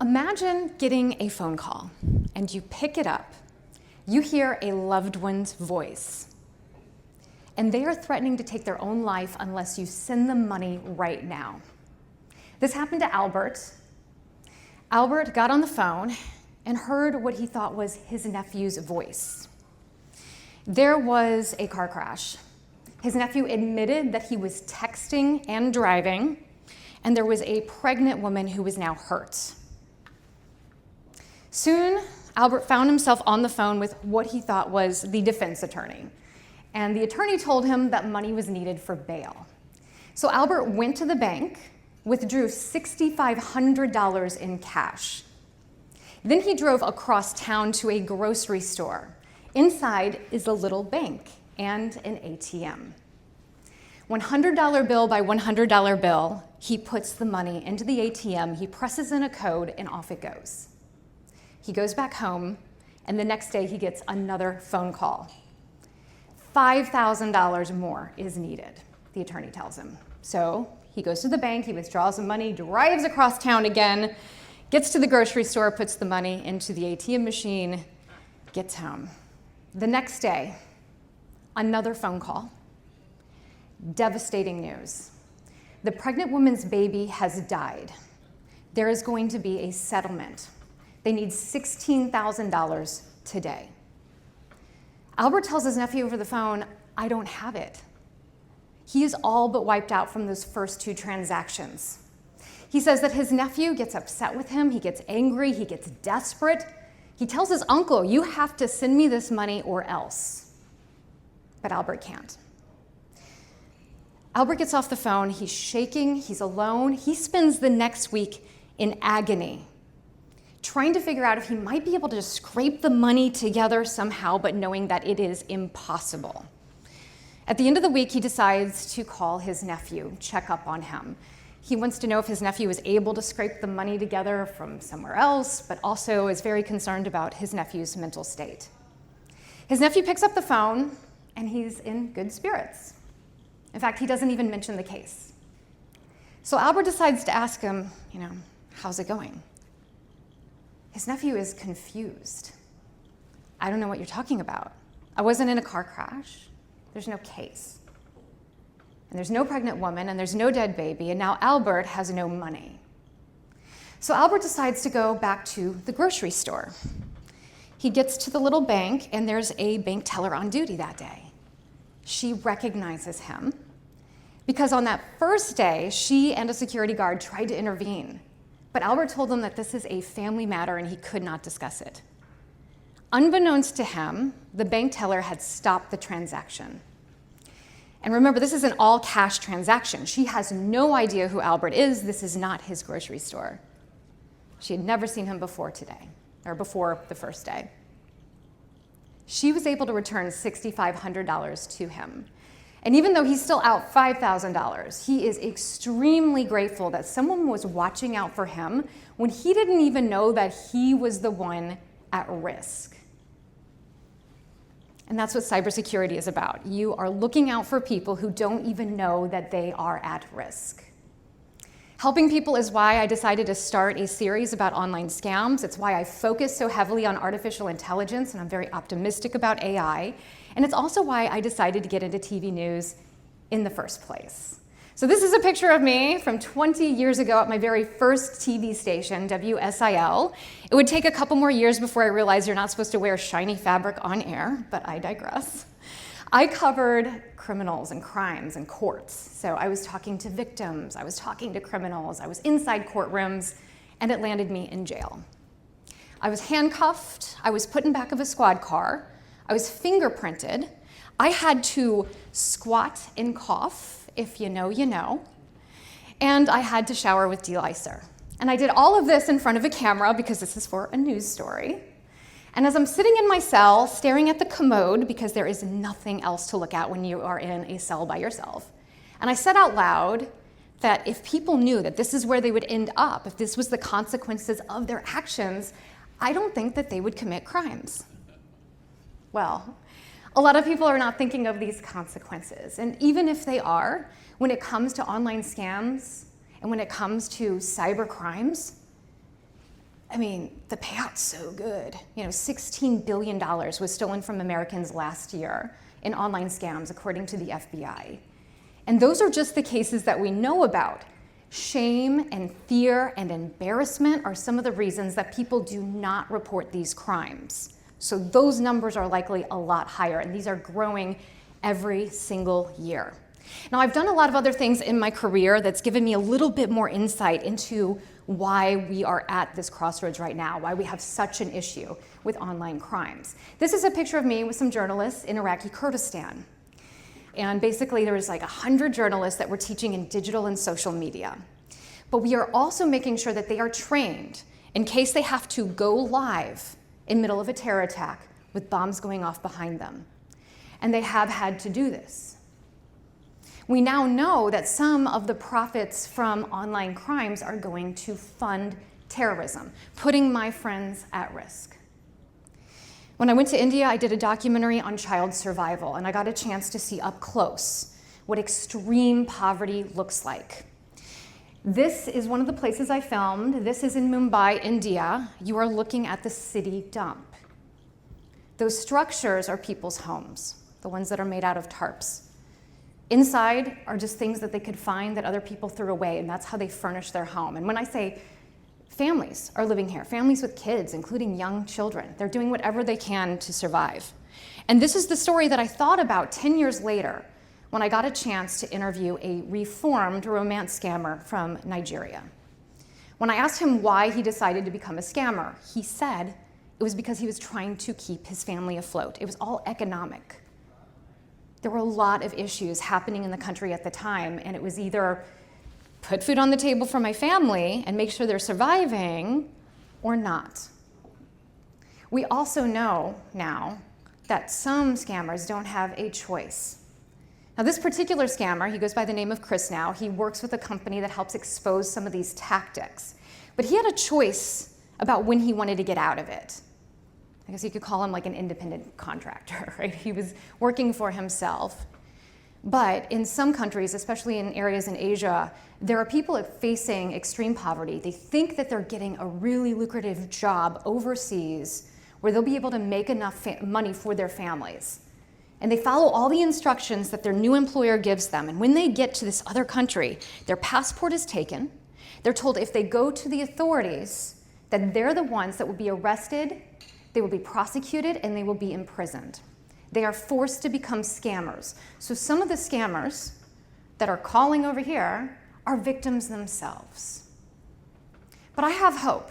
Imagine getting a phone call and you pick it up. You hear a loved one's voice and they are threatening to take their own life unless you send them money right now. This happened to Albert. Albert got on the phone and heard what he thought was his nephew's voice. There was a car crash. His nephew admitted that he was texting and driving, and there was a pregnant woman who was now hurt. Soon, Albert found himself on the phone with what he thought was the defense attorney. And the attorney told him that money was needed for bail. So Albert went to the bank, withdrew $6,500 in cash. Then he drove across town to a grocery store. Inside is a little bank and an ATM. $100 bill by $100 bill, he puts the money into the ATM, he presses in a code, and off it goes. He goes back home, and the next day he gets another phone call. $5,000 more is needed, the attorney tells him. So he goes to the bank, he withdraws the money, drives across town again, gets to the grocery store, puts the money into the ATM machine, gets home. The next day, another phone call. Devastating news. The pregnant woman's baby has died. There is going to be a settlement. They need $16,000 today. Albert tells his nephew over the phone, "I don't have it." He is all but wiped out from those first two transactions. He says that his nephew gets upset with him, he gets angry, he gets desperate. He tells his uncle, "You have to send me this money or else." But Albert can't. Albert gets off the phone, he's shaking, he's alone. He spends the next week in agony, trying to figure out if he might be able to just scrape the money together somehow, but knowing that it is impossible. At the end of the week, he decides to call his nephew, check up on him. He wants to know if his nephew is able to scrape the money together from somewhere else, but also is very concerned about his nephew's mental state. His nephew picks up the phone, and he's in good spirits. In fact, he doesn't even mention the case. So Albert decides to ask him, how's it going? His nephew is confused. "I don't know what you're talking about. I wasn't in a car crash. There's no case. And there's no pregnant woman, and there's no dead baby, and now Albert has no money." So Albert decides to go back to the grocery store. He gets to the little bank, and there's a bank teller on duty that day. She recognizes him because on that first day, she and a security guard tried to intervene. But Albert told them that this is a family matter and he could not discuss it. Unbeknownst to him, the bank teller had stopped the transaction. And remember, this is an all-cash transaction. She has no idea who Albert is. This is not his grocery store. She had never seen him before the first day. She was able to return $6,500 to him. And even though he's still out $5,000, he is extremely grateful that someone was watching out for him when he didn't even know that he was the one at risk. And that's what cybersecurity is about. You are looking out for people who don't even know that they are at risk. Helping people is why I decided to start a series about online scams. It's why I focus so heavily on artificial intelligence, and I'm very optimistic about AI. And it's also why I decided to get into TV news in the first place. So this is a picture of me from 20 years ago at my very first TV station, WSIL. It would take a couple more years before I realized you're not supposed to wear shiny fabric on air, but I digress. I covered criminals and crimes and courts. So I was talking to victims, I was talking to criminals, I was inside courtrooms, and it landed me in jail. I was handcuffed, I was put in back of a squad car, I was fingerprinted, I had to squat and cough, if you know, you know, and I had to shower with delicer. And I did all of this in front of a camera because this is for a news story. And as I'm sitting in my cell, staring at the commode, because there is nothing else to look at when you are in a cell by yourself, and I said out loud that if people knew that this is where they would end up, if this was the consequences of their actions, I don't think that they would commit crimes. Well, a lot of people are not thinking of these consequences. And even if they are, when it comes to online scams and when it comes to cyber crimes, I mean, the payout's so good. You know, $16 billion was stolen from Americans last year in online scams, according to the FBI. And those are just the cases that we know about. Shame and fear and embarrassment are some of the reasons that people do not report these crimes. So those numbers are likely a lot higher, and these are growing every single year. Now, I've done a lot of other things in my career that's given me a little bit more insight into why we are at this crossroads right now, why we have such an issue with online crimes. This is a picture of me with some journalists in Iraqi Kurdistan. And basically there was like 100 journalists that were teaching in digital and social media. But we are also making sure that they are trained in case they have to go live in the middle of a terror attack with bombs going off behind them. And they have had to do this. We now know that some of the profits from online crimes are going to fund terrorism, putting my friends at risk. When I went to India, I did a documentary on child survival, and I got a chance to see up close what extreme poverty looks like. This is one of the places I filmed. This is in Mumbai, India. You are looking at the city dump. Those structures are people's homes, the ones that are made out of tarps. Inside are just things that they could find that other people threw away, and that's how they furnish their home. And when I say families are living here, families with kids, including young children, they're doing whatever they can to survive. And this is the story that I thought about 10 years later when I got a chance to interview a reformed romance scammer from Nigeria. When I asked him why he decided to become a scammer, he said it was because he was trying to keep his family afloat. It was all economic. There were a lot of issues happening in the country at the time, and it was either put food on the table for my family and make sure they're surviving, or not. We also know now that some scammers don't have a choice. Now, this particular scammer, he goes by the name of Chris now. He works with a company that helps expose some of these tactics. But he had a choice about when he wanted to get out of it. I guess you could call him like an independent contractor, right? He was working for himself. But in some countries, especially in areas in Asia, there are people facing extreme poverty. They think that they're getting a really lucrative job overseas where they'll be able to make enough money for their families. And they follow all the instructions that their new employer gives them. And when they get to this other country, their passport is taken. They're told if they go to the authorities, that they're the ones that will be arrested, they will be prosecuted, and they will be imprisoned. They are forced to become scammers. So some of the scammers that are calling over here are victims themselves. But I have hope,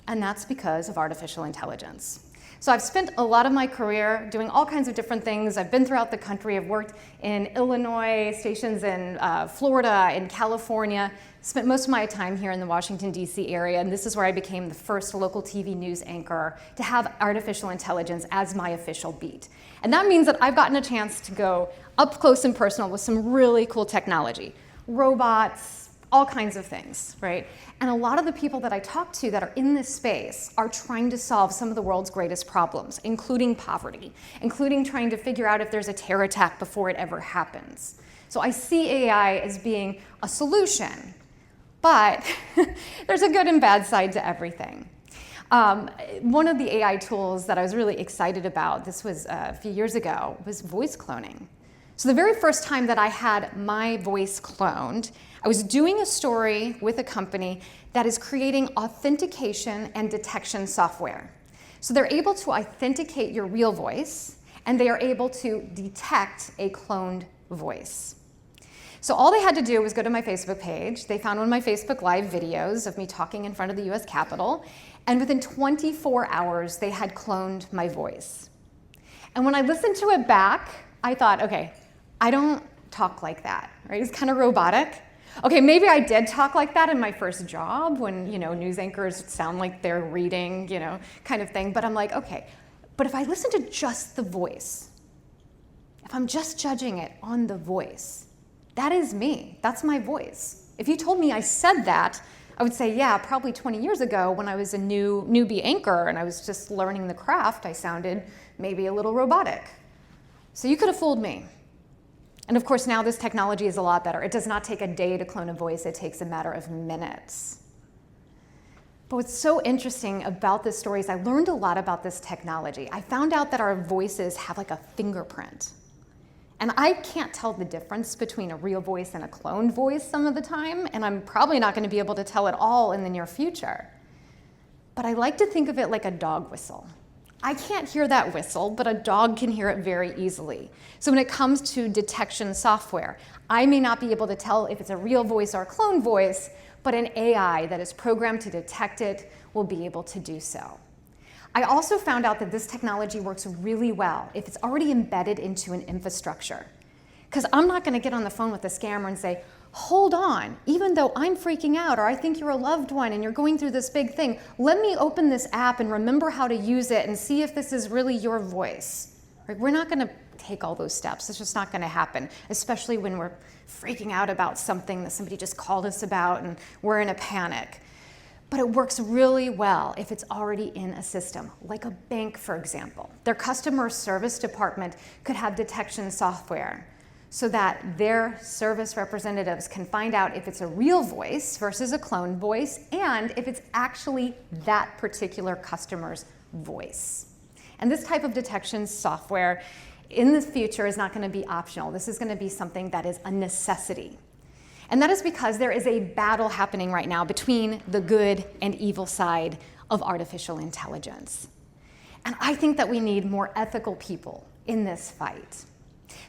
and that's because of artificial intelligence. So I've spent a lot of my career doing all kinds of different things. I've been throughout the country. I've worked in Illinois, stations in Florida, in California, spent most of my time here in the Washington, D.C. area, and this is where I became the first local TV news anchor to have artificial intelligence as my official beat. And that means that I've gotten a chance to go up close and personal with some really cool technology. Robots, all kinds of things, right? And a lot of the people that I talk to that are in this space are trying to solve some of the world's greatest problems, including poverty, including trying to figure out if there's a terror attack before it ever happens. So I see AI as being a solution, but there's a good and bad side to everything. One of the AI tools that I was really excited about, this was a few years ago, was voice cloning. So the very first time that I had my voice cloned, I was doing a story with a company that is creating authentication and detection software. So they're able to authenticate your real voice, and they are able to detect a cloned voice. So all they had to do was go to my Facebook page. They found one of my Facebook Live videos of me talking in front of the US Capitol, and within 24 hours, they had cloned my voice. And when I listened to it back, I thought, okay, I don't talk like that, right? It's kind of robotic. Okay, maybe I did talk like that in my first job when, news anchors sound like they're reading, kind of thing. But I'm like, okay, but if I listen to just the voice, if I'm just judging it on the voice, that is me. That's my voice. If you told me I said that, I would say, yeah, probably 20 years ago when I was a newbie anchor and I was just learning the craft, I sounded maybe a little robotic. So you could have fooled me. And of course, now this technology is a lot better. It does not take a day to clone a voice. It takes a matter of minutes. But what's so interesting about this story is I learned a lot about this technology. I found out that our voices have like a fingerprint. And I can't tell the difference between a real voice and a cloned voice some of the time, and I'm probably not going to be able to tell it all in the near future. But I like to think of it like a dog whistle. I can't hear that whistle, but a dog can hear it very easily. So when it comes to detection software, I may not be able to tell if it's a real voice or a cloned voice, but an AI that is programmed to detect it will be able to do so. I also found out that this technology works really well if it's already embedded into an infrastructure. Because I'm not going to get on the phone with a scammer and say, hold on, even though I'm freaking out or I think you're a loved one and you're going through this big thing, let me open this app and remember how to use it and see if this is really your voice. Right? We're not going to take all those steps. It's just not going to happen, especially when we're freaking out about something that somebody just called us about and we're in a panic. But it works really well if it's already in a system, like a bank, for example. Their customer service department could have detection software so that their service representatives can find out if it's a real voice versus a cloned voice and if it's actually that particular customer's voice. And this type of detection software in the future is not going to be optional. This is going to be something that is a necessity. And that is because there is a battle happening right now between the good and evil side of artificial intelligence. And I think that we need more ethical people in this fight.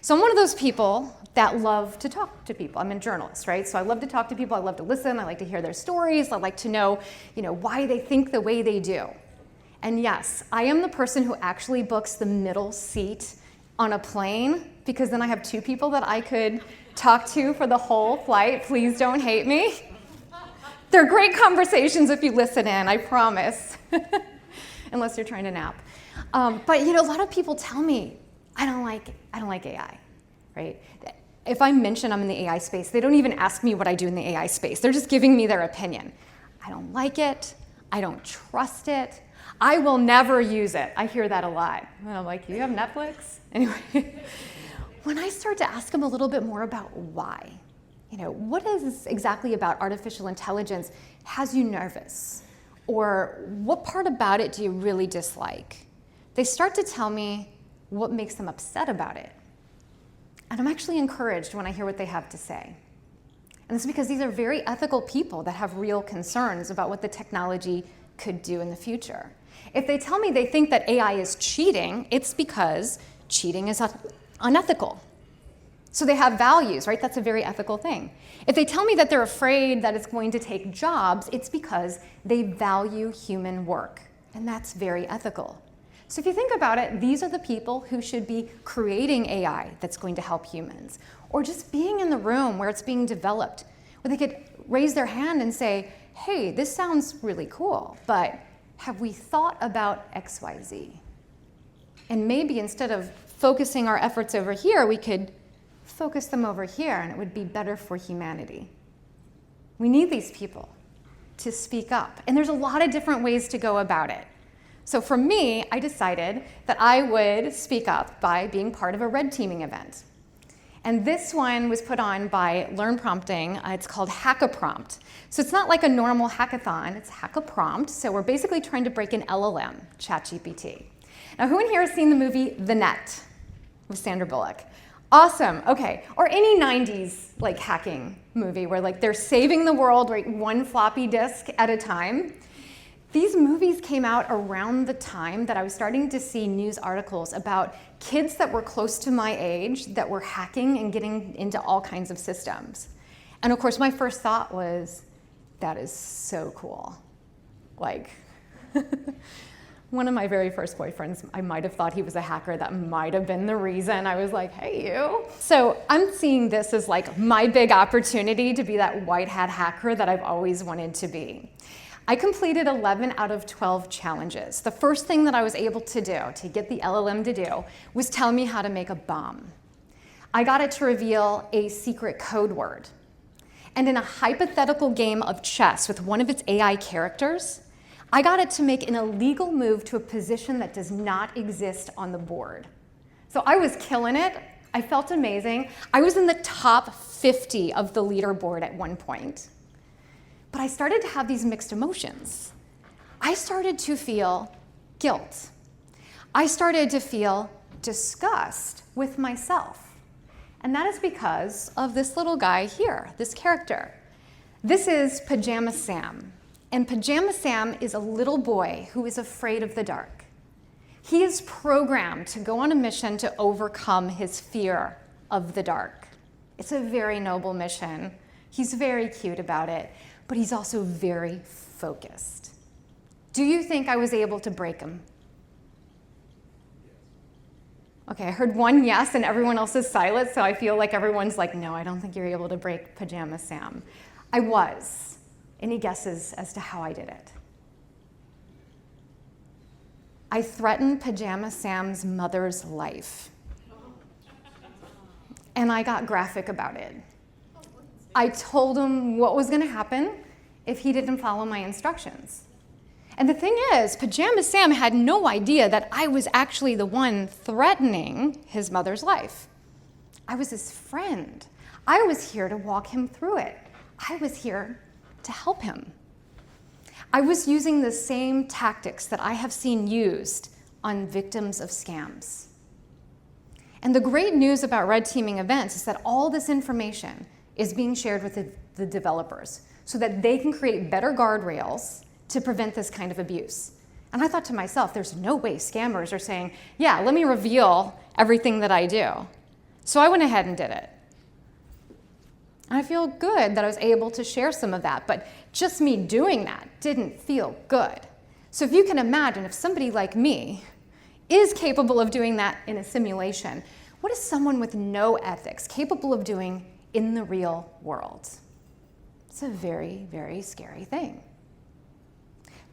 So I'm one of those people that love to talk to people. I'm a journalist, right? So I love to talk to people. I love to listen. I like to hear their stories. I like to know, why they think the way they do. And yes, I am the person who actually books the middle seat on a plane because then I have two people that I could talk to for the whole flight. Please don't hate me. They're great conversations if you listen in, I promise. Unless you're trying to nap. But a lot of people tell me, I don't like AI, right? If I mention I'm in the AI space, they don't even ask me what I do in the AI space. They're just giving me their opinion. I don't like it. I don't trust it. I will never use it. I hear that a lot. And I'm like, you have Netflix? Anyway, when I start to ask them a little bit more about why, what is exactly about artificial intelligence has you nervous? Or what part about it do you really dislike? They start to tell me what makes them upset about it. And I'm actually encouraged when I hear what they have to say. And it's because these are very ethical people that have real concerns about what the technology could do in the future. If they tell me they think that AI is cheating, it's because cheating is unethical. So they have values, right? That's a very ethical thing. If they tell me that they're afraid that it's going to take jobs, it's because they value human work. And that's very ethical. So if you think about it, these are the people who should be creating AI that's going to help humans, or just being in the room where it's being developed, where they could raise their hand and say, hey, this sounds really cool, but have we thought about XYZ? And maybe instead of focusing our efforts over here, we could focus them over here, and it would be better for humanity. We need these people to speak up. And there's a lot of different ways to go about it. So for me, I decided that I would speak up by being part of a red teaming event. And this one was put on by Learn Prompting. It's called Hack-A-Prompt. So it's not like a normal hackathon, it's Hack-A-Prompt. So we're basically trying to break an LLM, ChatGPT. Now, who in here has seen the movie The Net with Sandra Bullock? Awesome, okay. Or any 90s hacking movie where they're saving the world one floppy disk at a time. These movies came out around the time that I was starting to see news articles about kids that were close to my age that were hacking and getting into all kinds of systems. And of course, my first thought was, that is so cool. One of my very first boyfriends, I might have thought he was a hacker. That might have been the reason. I was like, hey, you. So I'm seeing this as my big opportunity to be that white hat hacker that I've always wanted to be. I completed 11 out of 12 challenges. The first thing that I was able to do to get the LLM to do was tell me how to make a bomb. I got it to reveal a secret code word. And in a hypothetical game of chess with one of its AI characters, I got it to make an illegal move to a position that does not exist on the board. So I was killing it. I felt amazing. I was in the top 50 of the leaderboard at one point. But I started to have these mixed emotions. I started to feel guilt. I started to feel disgust with myself. And that is because of this little guy here, this character. This is Pajama Sam. And Pajama Sam is a little boy who is afraid of the dark. He is programmed to go on a mission to overcome his fear of the dark. It's a very noble mission. He's very cute about it, but he's also very focused. Do you think I was able to break him? Okay, I heard one yes and everyone else is silent, so I feel like everyone's like, no, I don't think you're able to break Pajama Sam. I was. Any guesses as to how I did it? I threatened Pajama Sam's mother's life. And I got graphic about it. I told him what was going to happen if he didn't follow my instructions. And the thing is, Pajama Sam had no idea that I was actually the one threatening his mother's life. I was his friend. I was here to walk him through it. I was here to help him. I was using the same tactics that I have seen used on victims of scams. And the great news about red teaming events is that all this information is being shared with the developers so that they can create better guardrails to prevent this kind of abuse. And I thought to myself, there's no way scammers are saying, yeah, let me reveal everything that I do. So I went ahead and did it. And I feel good that I was able to share some of that, but just me doing that didn't feel good. So if you can imagine, if somebody like me is capable of doing that in a simulation, what is someone with no ethics capable of doing in the real world? It's a very, very scary thing.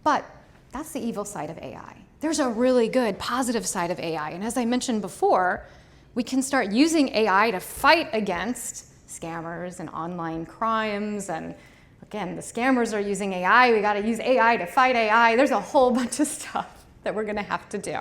But that's the evil side of AI. There's a really good positive side of AI. And as I mentioned before, we can start using AI to fight against scammers and online crimes. And again, the scammers are using AI. We got to use AI to fight AI. There's a whole bunch of stuff that we're going to have to do.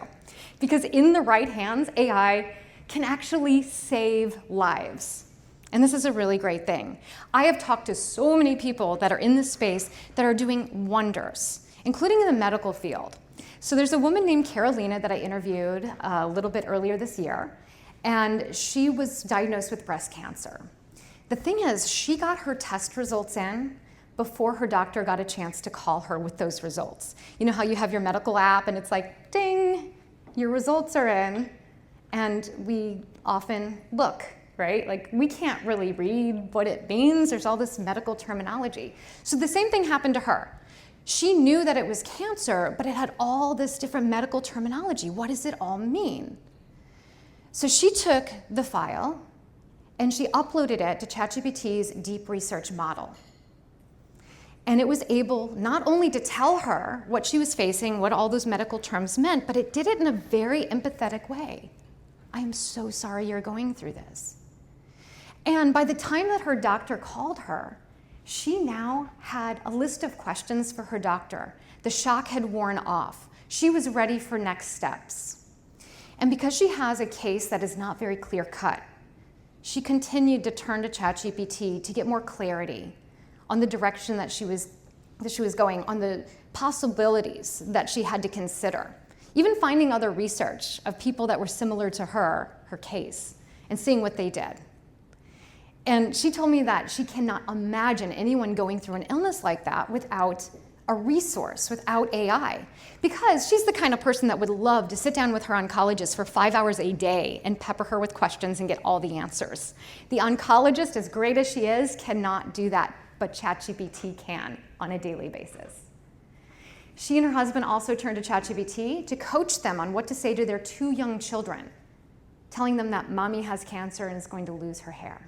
Because in the right hands, AI can actually save lives. And this is a really great thing. I have talked to so many people that are in this space that are doing wonders, including in the medical field. So there's a woman named Carolina that I interviewed a little bit earlier this year, and she was diagnosed with breast cancer. The thing is, she got her test results in before her doctor got a chance to call her with those results. You know how you have your medical app and it's like, ding, your results are in, and we often look, right? Like, we can't really read what it means. There's all this medical terminology. So the same thing happened to her. She knew that it was cancer, but it had all this different medical terminology. What does it all mean? So she took the file and she uploaded it to ChatGPT's deep research model. And it was able not only to tell her what she was facing, what all those medical terms meant, but it did it in a very empathetic way. I am so sorry you're going through this. And by the time that her doctor called her, she now had a list of questions for her doctor. The shock had worn off. She was ready for next steps. And because she has a case that is not very clear-cut, she continued to turn to ChatGPT to get more clarity on the direction that she was going, on the possibilities that she had to consider. Even finding other research of people that were similar to her case, and seeing what they did. And she told me that she cannot imagine anyone going through an illness like that without a resource, without AI. Because she's the kind of person that would love to sit down with her oncologist for 5 hours a day and pepper her with questions and get all the answers. The oncologist, as great as she is, cannot do that, but ChatGPT can on a daily basis. She and her husband also turned to ChatGPT to coach them on what to say to their 2 young children, telling them that mommy has cancer and is going to lose her hair.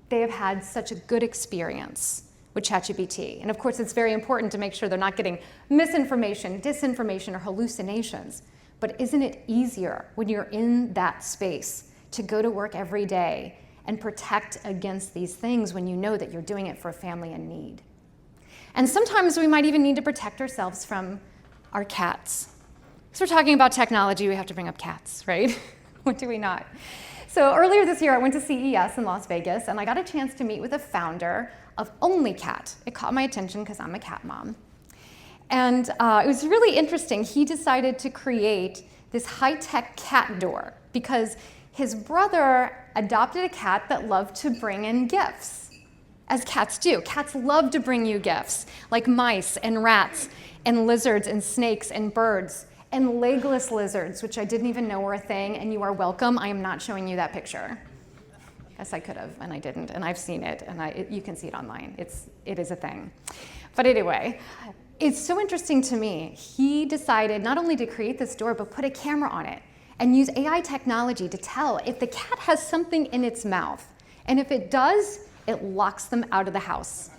They have had such a good experience with ChatGPT. And of course, it's very important to make sure they're not getting misinformation, disinformation, or hallucinations. But isn't it easier when you're in that space to go to work every day and protect against these things when you know that you're doing it for a family in need? And sometimes we might even need to protect ourselves from our cats. So we're talking about technology, we have to bring up cats, right? What do we not? So earlier this year, I went to CES in Las Vegas, and I got a chance to meet with the founder of Only Cat. It caught my attention because I'm a cat mom. And it was really interesting. He decided to create this high-tech cat door because his brother adopted a cat that loved to bring in gifts, as cats do. Cats love to bring you gifts, like mice and rats and lizards and snakes and birds and legless lizards, which I didn't even know were a thing, and you are welcome. I am not showing you that picture. Yes, I could have, and I didn't, and I've seen it, and you can see it online. It is a thing. But anyway, it's so interesting to me. He decided not only to create this door, but put a camera on it and use AI technology to tell if the cat has something in its mouth. And if it does, it locks them out of the house.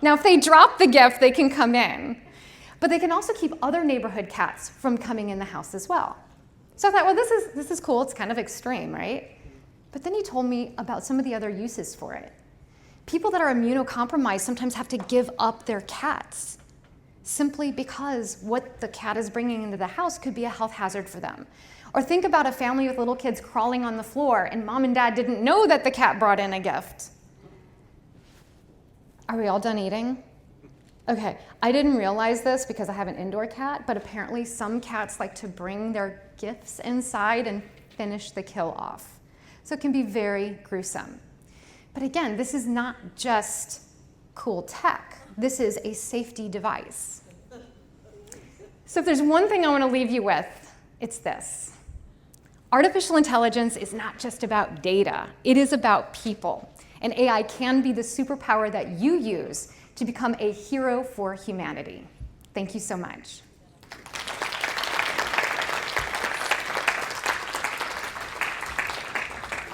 Now, if they drop the gift, they can come in. But they can also keep other neighborhood cats from coming in the house as well. So I thought, well, this is cool. It's kind of extreme, right? But then he told me about some of the other uses for it. People that are immunocompromised sometimes have to give up their cats simply because what the cat is bringing into the house could be a health hazard for them. Or think about a family with little kids crawling on the floor and mom and dad didn't know that the cat brought in a gift. Are we all done eating? Okay, I didn't realize this because I have an indoor cat, but apparently some cats like to bring their gifts inside and finish the kill off. So it can be very gruesome. But again, this is not just cool tech. This is a safety device. So if there's one thing I want to leave you with, it's this. Artificial intelligence is not just about data. It is about people. And AI can be the superpower that you use to become a hero for humanity. Thank you so much.